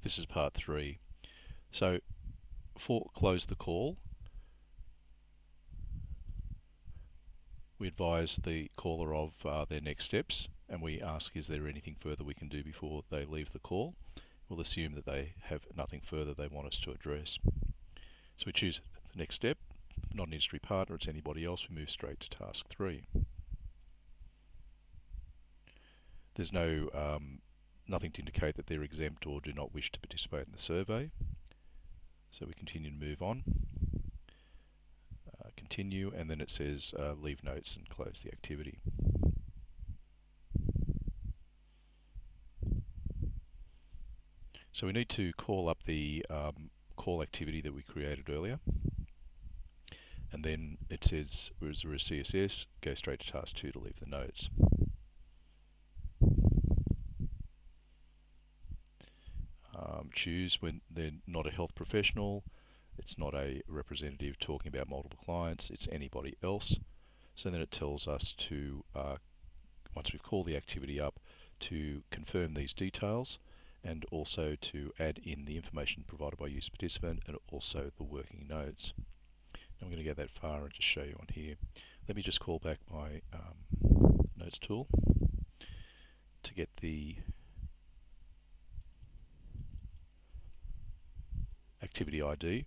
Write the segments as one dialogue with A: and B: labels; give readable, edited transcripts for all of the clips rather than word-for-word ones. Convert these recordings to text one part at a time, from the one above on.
A: this is part 3. So for close the call, we advise the caller of their next steps, and we ask, is there anything further we can do before they leave the call? We'll assume that they have nothing further they want us to address. So we choose the next step, not an industry partner, it's anybody else. We move straight to task 3. There's nothing to indicate that they're exempt or do not wish to participate in the survey. So we continue to move on. Continue, and then it says leave notes and close the activity. So we need to call up the call activity that we created earlier, and then it says where's a CSS, go straight to task 2 to leave the notes. Choose when they're not a health professional, it's not a representative talking about multiple clients, it's anybody else. So then it tells us to, once we've called the activity up, to confirm these details and also to add in the information provided by user participant and also the working notes. I'm going to go that far and just show you on here. Let me just call back my notes tool to get the activity ID.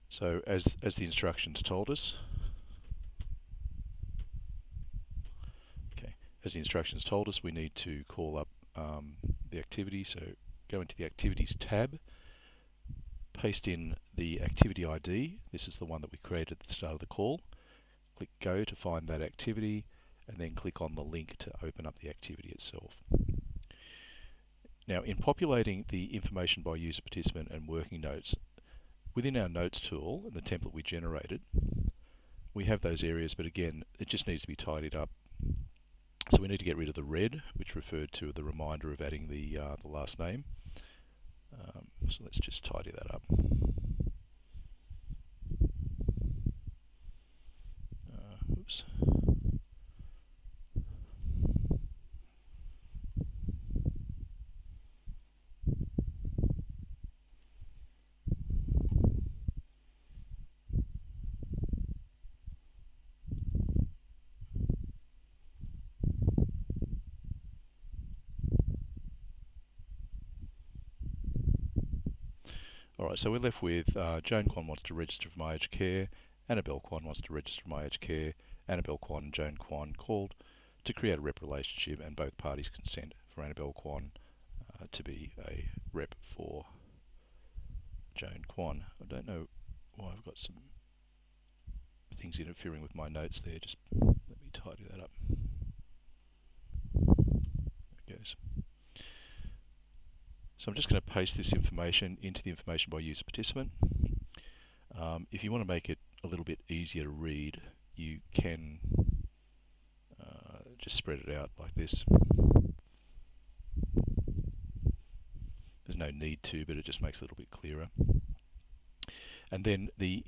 A: So as the instructions told us, as the instructions told us, we need to call up the activity. So go into the Activities tab, paste in the activity ID. This is the one that we created at the start of the call. Click Go to find that activity, and then click on the link to open up the activity itself. Now, in populating the information by user participant and working notes, within our notes tool, the template we generated, we have those areas, but again, it just needs to be tidied up. So we need to get rid of the red, which referred to the reminder of adding the last name. So let's just tidy that up. Oops. Alright, so we're left with Joan Kwan wants to register for my aged care, Annabelle Kwan wants to register for my aged care, Annabelle Kwan and Joan Kwan called to create a rep relationship, and both parties consent for Annabelle Kwan to be a rep for Joan Kwan. I don't know why I've got some things interfering with my notes there. Just let me tidy that up. There it goes. So I'm just going to paste this information into the information by user participant. If you want to make it a little bit easier to read, you can just spread it out like this. There's no need to, but it just makes it a little bit clearer. And then the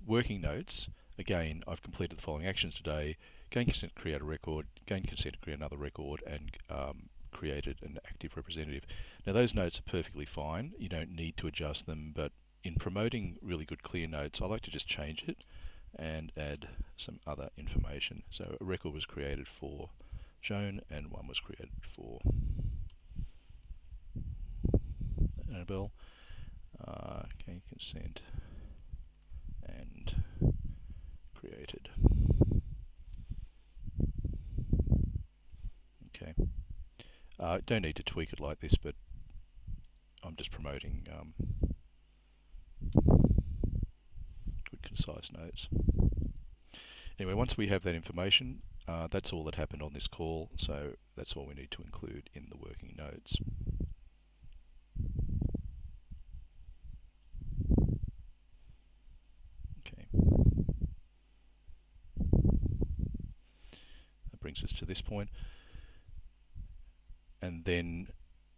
A: working notes, again, I've completed the following actions today: gain consent to create a record, gain consent to create another record, and created an active representative. Now those notes are perfectly fine. You don't need to adjust them, but in promoting really good clear notes, I like to just change it and add some other information. So a record was created for Joan and one was created for Annabelle. Gain consent and created. Okay. Don't need to tweak it like this, but I'm just promoting good concise notes. Anyway, once we have that information, that's all that happened on this call, so that's all we need to include in the working notes. Okay. That brings us to this point. And then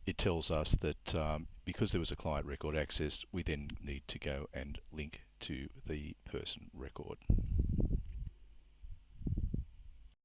A: it tells us that because there was a client record accessed, we then need to go and link to the person record.